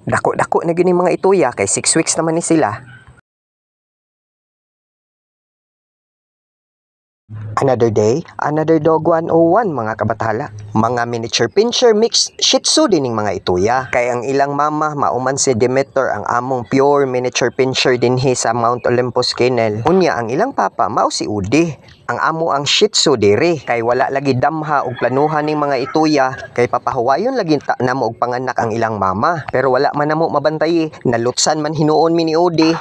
Dako-dako na gini mga ituya kay 6 weeks naman ni sila. Another day, another dog 101 mga kabathala. Mga miniature pinscher mix Shih Tzu dining mga ituya. Kay ang ilang mama mauman si Demeter ang among pure miniature pinscher dinhi sa Mount Olympus Kennel. Unya ang ilang papa mao si Udi. Ang amo ang Shih Tzu diri kay wala lagi damha og planuhan ning mga ituya kay papahuwayon lagi ta namo og panganak ang ilang mama. Pero wala man namo mabantayi, nalutsan man hinuon mi ni Udi.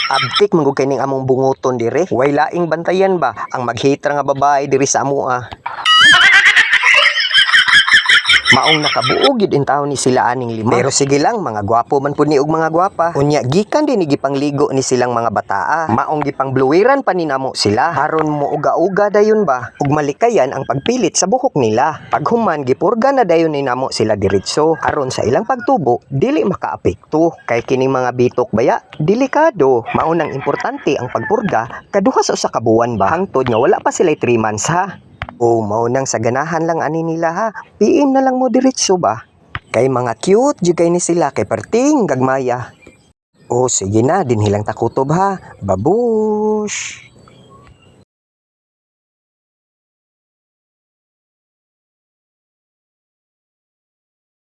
Abtik manggug kay ning among bunguton dire. Way laing bantayan ba ang maghitra nga babae diri sa amoa. Maong nakabuog gid in taon ni sila aning lima. Pero sige lang, mga gwapo man pud ni og mga gwapa. Unya gikan din ni gipangligo ni silang mga bataa. Maong gipangblue-iran pa ni namo sila. Haron mo uga-uga dayon ba ug malikayan ang pagpilit sa buhok nila. Paghuman gipurga na dayon ni namo sila diretso. Aron sa ilang pagtubo dili makaapekto. Kay kining mga bitok baya delikado. Maunang importante ang pagpurga kaduha sa usa ka buwan ba hangtod nga wala pa sila 3 months ha. O maunang sa ganahan lang ani nila ha. PM na lang mo diretso ba? Kay mga cute jud kay ni sila kay perting gagmaya. O sige na dinhilang takutob ha. Babush.